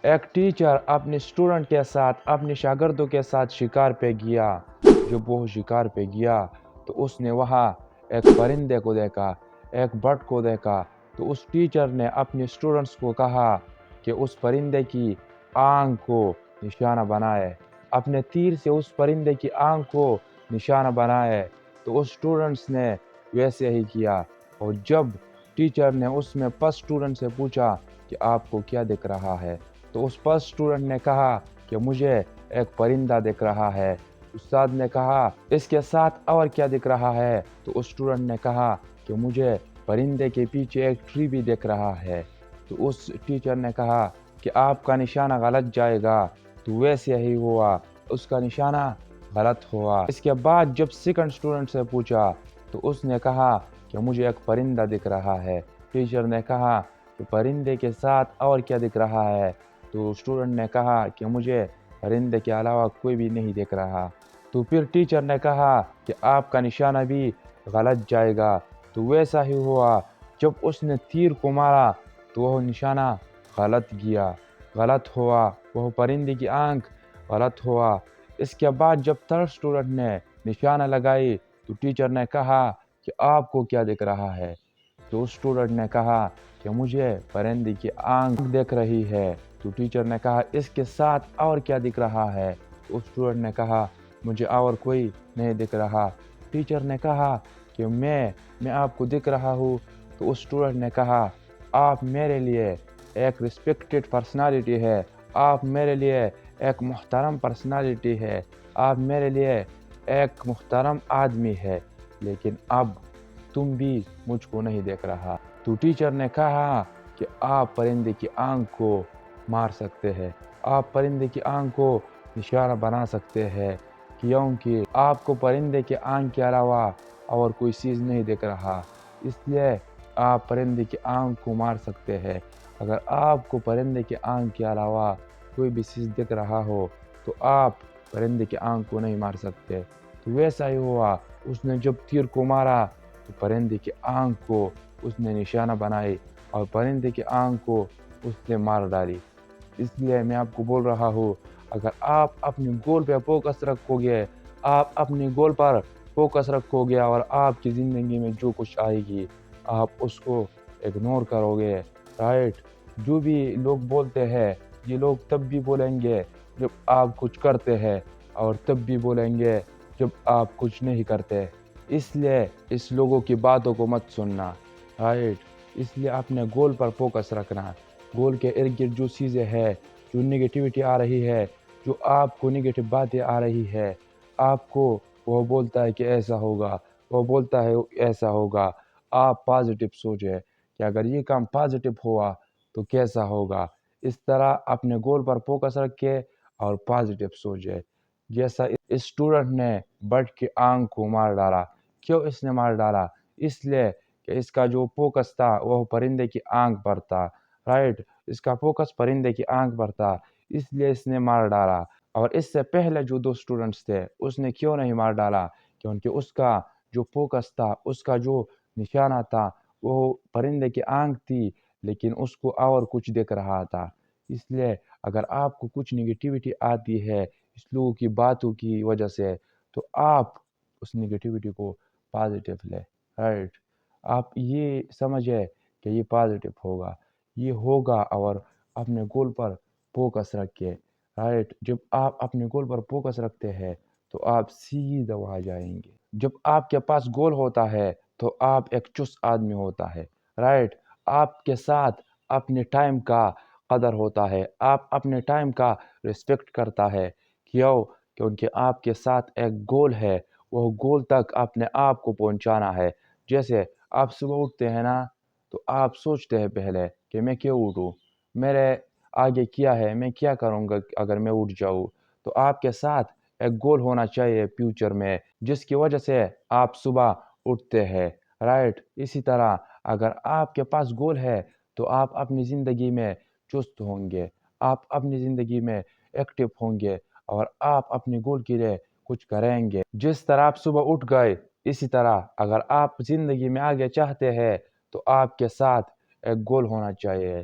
ایک ٹیچر اپنے اسٹوڈنٹ کے ساتھ اپنے شاگردوں کے ساتھ شکار پہ گیا۔ جب وہ شکار پہ گیا تو اس نے وہاں ایک پرندے کو دیکھا، ایک برڈ کو دیکھا۔ تو اس ٹیچر نے اپنے اسٹوڈنٹس کو کہا کہ اس پرندے کی آنکھ کو نشانہ بنائے، اپنے تیر سے اس پرندے کی آنکھ کو نشانہ بنائے۔ تو اس اسٹوڈنٹس نے ویسے ہی کیا، اور جب ٹیچر نے اس میں فرسٹ اسٹوڈنٹ سے پوچھا کہ آپ کو کیا دکھ رہا ہے، تو اس فرسٹ اسٹوڈنٹ نے کہا کہ مجھے ایک پرندہ دکھ رہا ہے۔ استاد نے کہا اس کے ساتھ اور کیا دکھ رہا ہے، تو اس اسٹوڈنٹ نے کہا کہ مجھے پرندے کے پیچھے ایک ٹری بھی دکھ رہا ہے۔ تو اس ٹیچر نے کہا کہ آپ کا نشانہ غلط جائے گا۔ تو ویسے ہی ہوا، اس کا نشانہ غلط ہوا۔ اس کے بعد جب سیکنڈ اسٹوڈنٹ سے پوچھا تو اس نے کہا کہ مجھے ایک پرندہ دکھ رہا ہے۔ ٹیچر نے کہا کہ پرندے کے ساتھ اور کیا دکھ رہا ہے، تو اسٹوڈنٹ نے کہا کہ مجھے پرندے کے علاوہ کوئی بھی نہیں دکھ رہا۔ تو پھر ٹیچر نے کہا کہ آپ کا نشانہ بھی غلط جائے گا۔ تو ویسا ہی ہوا، جب اس نے تیر کو مارا تو وہ نشانہ غلط گیا، غلط ہوا، وہ پرندے کی آنکھ غلط ہوا۔ اس کے بعد جب تھرڈ اسٹوڈنٹ نے نشانہ لگائی تو ٹیچر نے کہا کہ آپ کو کیا دکھ رہا ہے، تو اس اسٹوڈنٹ نے کہا کہ مجھے پرندے کی آنکھ دیکھ رہی ہے۔ تو ٹیچر نے کہا اس کے ساتھ اور کیا دکھ رہا ہے، تو اس اسٹوڈنٹ نے کہا مجھے اور کوئی نہیں دکھ رہا۔ ٹیچر نے کہا کہ میں آپ کو دکھ رہا ہوں۔ تو اس اسٹوڈنٹ نے کہا آپ میرے لیے ایک ریسپیکٹڈ پرسنالٹی ہے، آپ میرے لیے ایک محترم پرسنالٹی ہے، آپ میرے لیے ایک محترم آدمی ہے، لیکن اب تم بھی مجھ کو نہیں دیکھ رہا۔ تو ٹیچر نے کہا کہ آپ پرندے کی آنکھ کو مار سکتے ہیں، آپ پرندے کی آنکھ کو نشانہ بنا سکتے ہیں، کیونکہ آپ کو پرندے کی آنکھ کے علاوہ اور کوئی چیز نہیں دکھ رہا، اس لیے آپ پرندے کی آنکھ کو مار سکتے ہیں۔ اگر آپ کو پرندے کی آنکھ کے علاوہ کوئی بھی چیز دکھ رہا ہو تو آپ پرندے کی آنکھ کو نہیں مار سکتے۔ تو ویسا ہی ہوا، اس نے جب تیر کو مارا تو پرندے کی آنکھ کو اس نے نشانہ بنائی اور پرندے کی آنکھ کو اس نے مار ڈالی۔ اس لیے میں آپ کو بول رہا ہوں، اگر آپ اپنے گول پہ فوکس رکھو گے، آپ اپنے گول پر فوکس رکھو گے اور آپ کی زندگی میں جو کچھ آئے گی آپ اس کو اگنور کرو گے، رائٹ؟ جو بھی لوگ بولتے ہیں یہ لوگ تب بھی بولیں گے جب آپ کچھ کرتے ہیں، اور تب بھی بولیں گے جب آپ کچھ نہیں کرتے۔ اس لیے اس لوگوں کی باتوں کو مت سننا، رائٹ؟ اس لیے اپنے گول پر فوکس رکھنا۔ گول کے ارد گرد جو چیزیں ہیں، جو نگیٹیوٹی آ رہی ہے، جو آپ کو نگیٹو باتیں آ رہی ہے، آپ کو وہ بولتا ہے کہ ایسا ہوگا، وہ بولتا ہے ایسا ہوگا، آپ پازیٹیو سوچیں کہ اگر یہ کام پازیٹیو ہوا تو کیسا ہوگا۔ اس طرح اپنے گول پر فوکس رکھے اور پازیٹیو سوچے۔ جیسا اس اسٹوڈنٹ نے برڈ کی آنکھ کو مار ڈالا، کیوں اس نے مار ڈالا؟ اس لیے کہ اس کا جو فوکس تھا وہ پرندے کی آنکھ پر تھا، رائٹ؟ اس کا فوکس پرندے کی آنکھ پر تھا، اس لیے اس نے مار ڈالا۔ اور اس سے پہلے جو دو اسٹوڈنٹس تھے اس نے کیوں نہیں مار ڈالا؟ کیونکہ اس کا جو فوکس تھا، اس کا جو نشانہ تھا وہ پرندے کی آنکھ تھی، لیکن اس کو اور کچھ دکھ رہا تھا۔ اس لیے اگر آپ کو کچھ نگیٹیوٹی آتی ہے اس لوگوں کی باتوں کی وجہ سے، تو آپ اس نگیٹیوٹی کو پازیٹیو لیں، رائٹ؟ آپ یہ سمجھے کہ یہ پازیٹیو ہوگا، یہ ہوگا، اور اپنے گول پر فوکس رکھے، رائٹ؟ جب آپ اپنے گول پر فوکس رکھتے ہیں تو آپ سیدھا وہاں جائیں گے۔ جب آپ کے پاس گول ہوتا ہے تو آپ ایک چست آدمی ہوتا ہے، رائٹ؟ آپ کے ساتھ اپنے ٹائم کا قدر ہوتا ہے، آپ اپنے ٹائم کا رسپیکٹ کرتا ہے، کیونکہ آپ کے ساتھ ایک گول ہے، وہ گول تک اپنے آپ کو پہنچانا ہے۔ جیسے آپ صبح اٹھتے ہیں نا، تو آپ سوچتے ہیں پہلے کہ میں کیوں اٹھوں، میرے آگے کیا ہے، میں کیا کروں گا اگر میں اٹھ جاؤں۔ تو آپ کے ساتھ ایک گول ہونا چاہیے فیوچر میں، جس کی وجہ سے آپ صبح اٹھتے ہیں، رائٹ؟ اسی طرح اگر آپ کے پاس گول ہے تو آپ اپنی زندگی میں چست ہوں گے، آپ اپنی زندگی میں ایکٹیو ہوں گے، اور آپ اپنے گول کے لیے کچھ کریں گے۔ جس طرح آپ صبح اٹھ گئے، اسی طرح اگر آپ زندگی میں آگے چاہتے ہیں تو آپ کے ساتھ ایک گول ہونا چاہیے۔